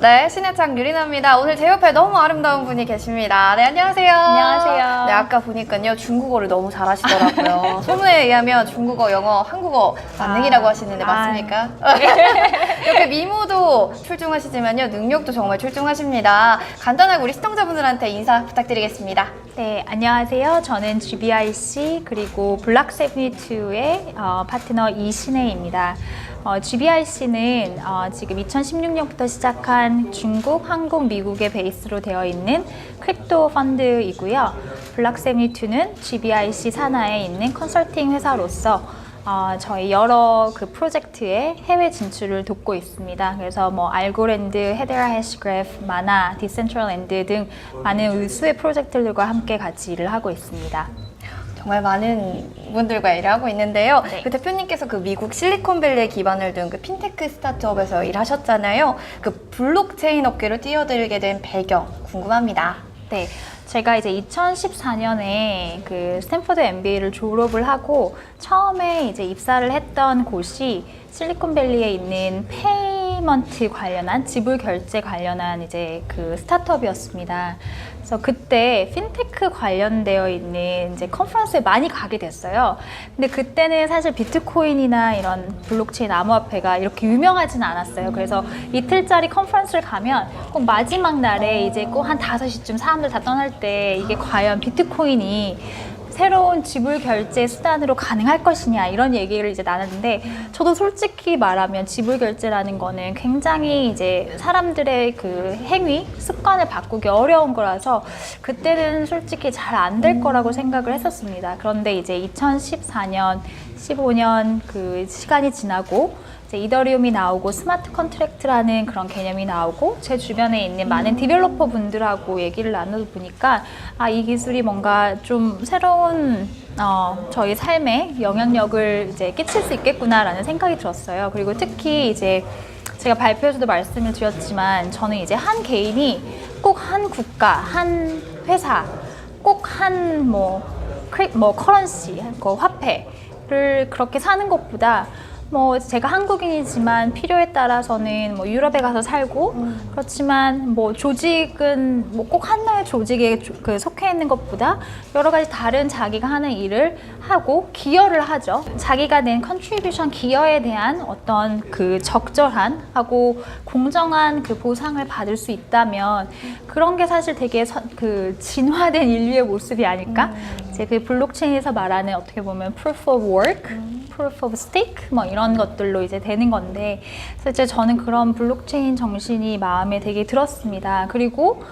네, 신해창 유리나입니다. 오늘 제 옆에 너무 아름다운 분이 계십니다. 네, 안녕하세요. 안녕하세요. 네, 아까 보니까요, 중국어를 너무 잘하시더라고요. 소문에 의하면 중국어, 영어, 한국어 만능이라고 하시는데 맞습니까? 이렇게 미모도 출중하시지만요, 능력도 정말 출중하십니다. 간단하게 우리 시청자분들한테 인사 부탁드리겠습니다. 네, 안녕하세요. 저는 GBIC 그리고 블락72의 파트너 이신혜입니다. GBIC는 지금 2016년부터 시작한 중국, 한국, 미국에 베이스로 되어 있는 크립토 펀드이고요. 블락72는 GBIC 산하에 있는 컨설팅 회사로서 저희 여러 그 프로젝트의 해외 진출을 돕고 있습니다. 그래서 뭐 알고랜드, 헤데라 해시그래프, 마나, 디센트럴랜드 등 많은 의수의 프로젝트들과 함께 같이 일을 하고 있습니다. 정말 많은 분들과 일을 하고 있는데요. 네. 그 대표님께서 그 미국 실리콘밸리에 기반을 둔 그 핀테크 스타트업에서 일하셨잖아요. 그 블록체인 업계로 뛰어들게 된 배경 궁금합니다. 네, 제가 이제 2014년에 그 스탠퍼드 MBA를 졸업을 하고 처음에 이제 입사를 했던 곳이 실리콘밸리에 있는 페이먼트 관련한 지불 결제 관련한 이제 그 스타트업이었습니다. 그래서 그때 핀테크 관련되어 있는 이제 컨퍼런스에 많이 가게 됐어요. 근데 그때는 사실 비트코인이나 이런 블록체인 암호화폐가 이렇게 유명하지는 않았어요. 그래서 이틀짜리 컨퍼런스를 가면 꼭 마지막 날에 이제 꼭 한 5시쯤 사람들 다 떠날 때 이게 과연 비트코인이 새로운 지불 결제 수단으로 가능할 것이냐 이런 얘기를 이제 나눴는데 저도 솔직히 말하면 지불 결제라는 거는 굉장히 이제 사람들의 그 행위, 습관을 바꾸기 어려운 거라서 그때는 솔직히 잘 안 될 거라고 생각을 했었습니다. 그런데 이제 2014년, 15년 그 시간이 지나고 이제 이더리움이 나오고 스마트 컨트랙트라는 그런 개념이 나오고 제 주변에 있는 많은 디벨로퍼 분들하고 얘기를 나누다 보니까 이 기술이 뭔가 좀 새로운 저희 삶에 영향력을 이제 끼칠 수 있겠구나라는 생각이 들었어요. 그리고 특히 이제 제가 발표에서도 말씀을 드렸지만 저는 이제 한 개인이 꼭 한 국가, 한 회사, 꼭 한 커런시, 화폐를 그렇게 사는 것보다 뭐 제가 한국인이지만 필요에 따라서는 뭐 유럽에 가서 살고 그렇지만 뭐 조직은 뭐 꼭 하나의 조직에 그 속해 있는 것보다 여러 가지 다른 자기가 하는 일을 하고 기여를 하죠. 자기가 낸 컨트리뷰션 기여에 대한 어떤 그 적절한 하고 공정한 그 보상을 받을 수 있다면 그런 게 사실 되게 그 진화된 인류의 모습이 아닐까? 이제 그 블록체인에서 말하는 어떻게 보면 proof of work, proof of stake 뭐 이런 것들로 이제 되는 건데 그래서 이제 저는 그런 블록체인 정신이 마음에 되게 들었습니다. 그리고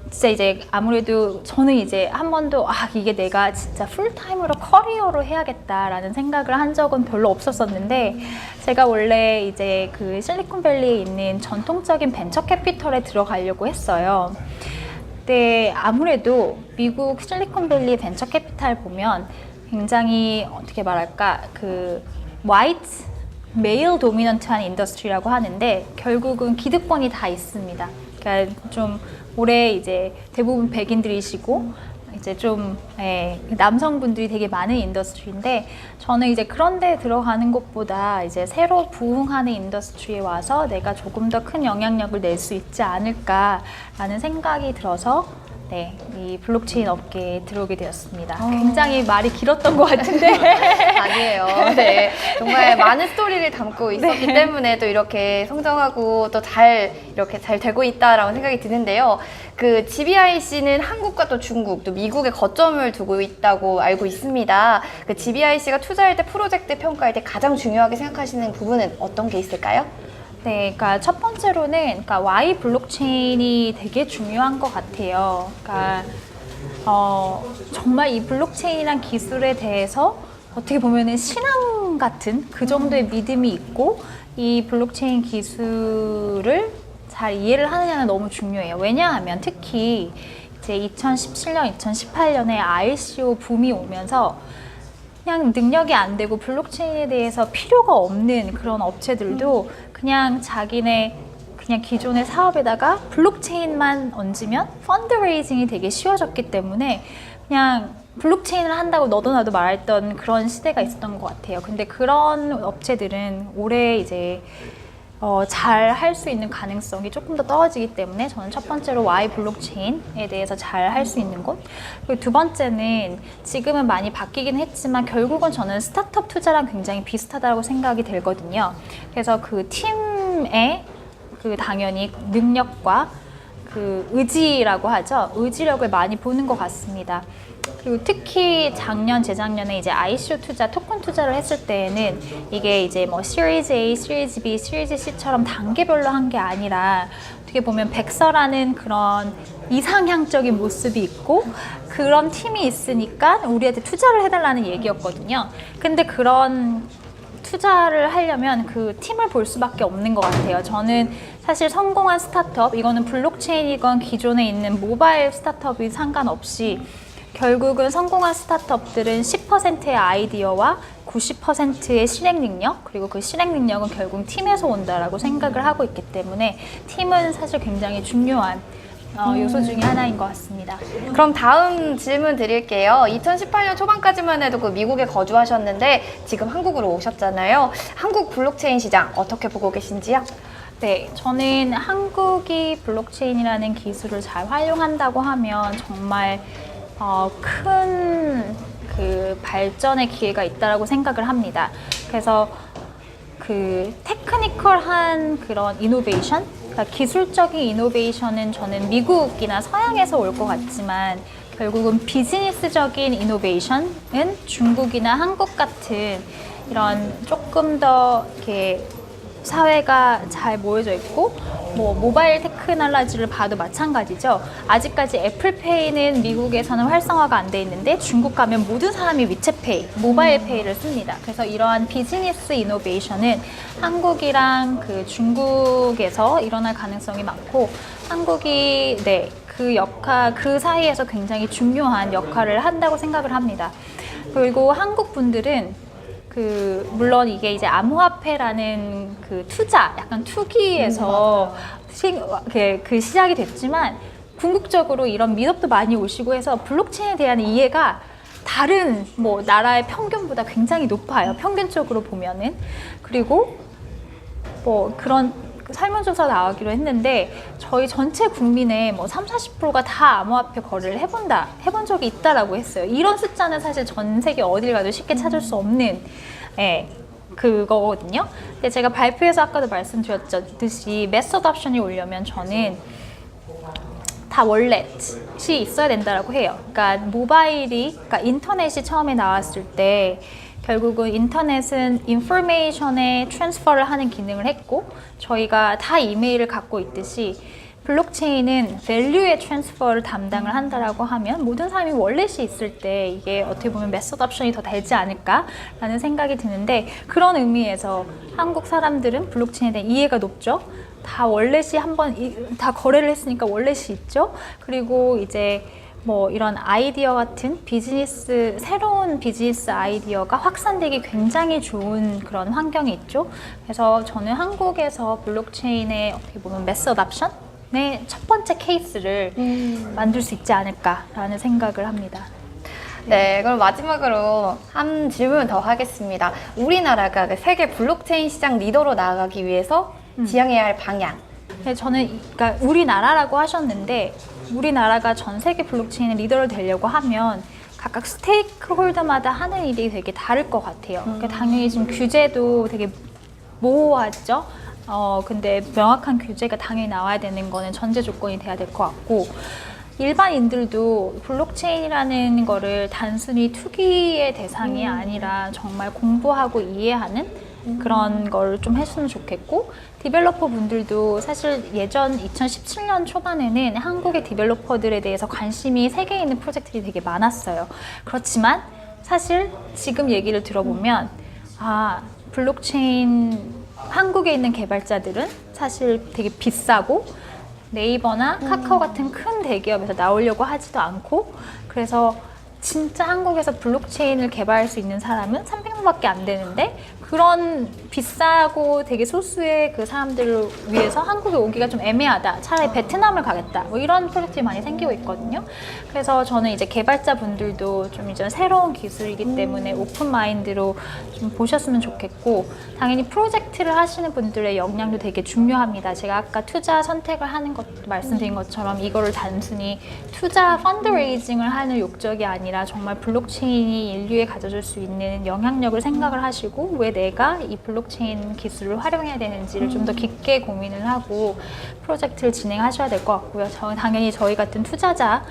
진짜 이제 아무래도 저는 이제 한 번도 이게 내가 진짜 풀타임으로 커리어로 해야겠다라는 생각을 한 적은 별로 없었었는데 제가 원래 이제 그 실리콘밸리에 있는 전통적인 벤처 캐피털에 들어가려고 했어요. 근데 아무래도 미국 실리콘밸리 벤처 캐피탈 보면 굉장히 어떻게 말할까 그 화이트 메일 도미넌트한 인더스트리라고 하는데 결국은 기득권이 다 있습니다. 그러니까 좀 올해 이제 대부분 백인들이시고 이제 좀 남성분들이 되게 많은 인더스트리인데 저는 이제 그런 데 들어가는 것보다 이제 새로 부흥하는 인더스트리에 와서 내가 조금 더 큰 영향력을 낼 수 있지 않을까라는 생각이 들어서 이 블록체인 업계에 들어오게 되었습니다. 굉장히 말이 길었던 것 같은데 아니에요. 네, 정말 많은 스토리를 담고 있었기 때문에 또 이렇게 성장하고 또 이렇게 잘 되고 있다라고 생각이 드는데요. 그 GBIC는 한국과 또 중국, 또 미국에 거점을 두고 있다고 알고 있습니다. 그 GBIC가 투자할 때 프로젝트 평가할 때 가장 중요하게 생각하시는 부분은 어떤 게 있을까요? 네, 그러니까 첫 번째로는 Y 블록체인이 되게 중요한 것 같아요. 그러니까 정말 이 블록체인이란 기술에 대해서 어떻게 보면은 신앙 같은 그 정도의 믿음이 있고 이 블록체인 기술을 잘 이해를 하느냐는 너무 중요해요. 왜냐하면 특히 이제 2017년, 2018년에 ICO 붐이 오면서 그냥 능력이 안 되고 블록체인에 대해서 필요가 없는 그런 업체들도 그냥 자기네 그냥 기존의 사업에다가 블록체인만 얹으면 펀드레이징이 되게 쉬워졌기 때문에 그냥 블록체인을 한다고 너도 나도 말했던 그런 시대가 있었던 것 같아요. 근데 그런 업체들은 올해 이제 잘 할 수 있는 가능성이 조금 더 떨어지기 때문에 저는 첫 번째로 Y 블록체인에 대해서 잘 할 수 있는 곳, 그리고 두 번째는 지금은 많이 바뀌긴 했지만 결국은 저는 스타트업 투자랑 굉장히 비슷하다고 생각이 들거든요. 그래서 그 팀의 그 당연히 능력과 그 의지라고 하죠. 의지력을 많이 보는 것 같습니다. 그리고 특히 작년, 재작년에 이제 ICO 투자, 토큰 투자를 했을 때에는 이게 이제 뭐 시리즈 A, 시리즈 B, 시리즈 C처럼 단계별로 한 게 아니라 어떻게 보면 백서라는 그런 이상향적인 모습이 있고 그런 팀이 있으니까 우리한테 투자를 해달라는 얘기였거든요. 근데 그런 투자를 하려면 그 팀을 볼 수밖에 없는 것 같아요. 저는 사실 성공한 스타트업, 이거는 블록체인이건 기존에 있는 모바일 스타트업이 상관없이 결국은 성공한 스타트업들은 10%의 아이디어와 90%의 실행 능력, 그리고 그 실행 능력은 결국 팀에서 온다라고 생각을 하고 있기 때문에 팀은 사실 굉장히 중요한 요소 중에 하나인 것 같습니다. 그럼 다음 질문 드릴게요. 2018년 초반까지만 해도 그 미국에 거주하셨는데 지금 한국으로 오셨잖아요. 한국 블록체인 시장 어떻게 보고 계신지요? 네, 저는 한국이 블록체인이라는 기술을 잘 활용한다고 하면 정말 큰 그 발전의 기회가 있다라고 생각을 합니다. 그래서 그 테크니컬한 그런 이노베이션, 그러니까 기술적인 이노베이션은 저는 미국이나 서양에서 올 것 같지만 결국은 비즈니스적인 이노베이션은 중국이나 한국 같은 이런 조금 더 이렇게 사회가 잘 모여져 있고 뭐 모바일 테크놀로지를 봐도 마찬가지죠. 아직까지 애플페이는 미국에서는 활성화가 안 돼 있는데 중국 가면 모든 사람이 위챗페이, 모바일 페이를 씁니다. 그래서 이러한 비즈니스 이노베이션은 한국이랑 그 중국에서 일어날 가능성이 많고 한국이 그 사이에서 굉장히 중요한 역할을 한다고 생각을 합니다. 그리고 한국 분들은 물론 이게 이제 암호화폐라는 그 투자, 약간 투기에서 그 시작이 됐지만 궁극적으로 이런 미업도 많이 오시고 해서 블록체인에 대한 이해가 다른 뭐 나라의 평균보다 굉장히 높아요. 평균적으로 보면은. 그리고 뭐 그런 설문조사 나오기로 했는데 저희 전체 국민의 뭐 30-40%가 다 암호화폐 거래를 해본 적이 있다라고 했어요. 이런 숫자는 사실 전 세계 어딜 가도 쉽게 찾을 수 없는 그거거든요. 근데 제가 발표에서 아까도 말씀드렸듯이 매스 어답션이 오려면 저는 다 월렛이 있어야 된다라고 해요. 그러니까 그러니까 인터넷이 처음에 나왔을 때 결국은 인터넷은 인포메이션의 트랜스퍼를 하는 기능을 했고 저희가 다 이메일을 갖고 있듯이 블록체인은 밸류의 트랜스퍼를 담당을 한다라고 하면 모든 사람이 월렛이 있을 때 이게 어떻게 보면 매스 어답션이 더 되지 않을까라는 생각이 드는데 그런 의미에서 한국 사람들은 블록체인에 대한 이해가 높죠. 다 월렛이 다 거래를 했으니까 월렛이 있죠. 그리고 이제 뭐 이런 아이디어 같은 새로운 비즈니스 아이디어가 확산되기 굉장히 좋은 그런 환경이 있죠. 그래서 저는 한국에서 블록체인의 어떻게 보면 매스 어답션의 첫 번째 케이스를 만들 수 있지 않을까라는 생각을 합니다. 네, 그럼 마지막으로 한 질문 더 하겠습니다. 우리나라가 그 세계 블록체인 시장 리더로 나아가기 위해서 지향해야 할 방향. 네, 저는 그러니까 우리나라라고 하셨는데 우리나라가 전 세계 블록체인의 리더를 되려고 하면 각각 스테이크 홀더마다 하는 일이 되게 다를 것 같아요. 그러니까 당연히 지금 규제도 되게 모호하죠. 근데 명확한 규제가 당연히 나와야 되는 거는 전제 조건이 돼야 될 것 같고 일반인들도 블록체인이라는 거를 단순히 투기의 대상이 아니라 정말 공부하고 이해하는 그런 걸 좀 했으면 좋겠고 디벨로퍼 분들도 사실 예전 2017년 초반에는 한국의 디벨로퍼들에 대해서 관심이 세계에 있는 프로젝트들이 되게 많았어요. 그렇지만 사실 지금 얘기를 들어보면 블록체인 한국에 있는 개발자들은 사실 되게 비싸고 네이버나 카카오 같은 큰 대기업에서 나오려고 하지도 않고 그래서 진짜 한국에서 블록체인을 개발할 수 있는 사람은 300명밖에 안 되는데 그런 비싸고 되게 소수의 그 사람들을 위해서 한국에 오기가 좀 애매하다. 차라리 베트남을 가겠다. 뭐 이런 프로젝트들이 많이 생기고 있거든요. 그래서 저는 이제 개발자분들도 좀 이제 새로운 기술이기 때문에 오픈 마인드로 좀 보셨으면 좋겠고, 당연히 프로젝트를 하시는 분들의 역량도 되게 중요합니다. 제가 아까 투자 선택을 하는 것 말씀드린 것처럼 이거를 단순히 투자 펀드레이징을 하는 욕적이 아니라 정말 블록체인이 인류에 가져줄 수 있는 영향력을 생각을 하시고 왜 내가 이 블록체인 기술을 활용해야 되는지를 좀 더 깊게 고민을 하고 프로젝트를 진행하셔야 될 것 같고요. 당연히 저희 같은 투자자나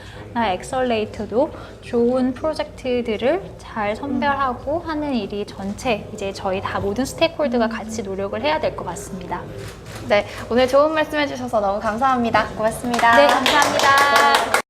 엑셀레이터도 좋은 프로젝트들을 잘 선별하고 하는 일이 전체 이제 저희 다 모든 스테이크홀더가 같이 노력을 해야 될 것 같습니다. 네, 오늘 좋은 말씀 해주셔서 너무 감사합니다. 고맙습니다. 네, 감사합니다.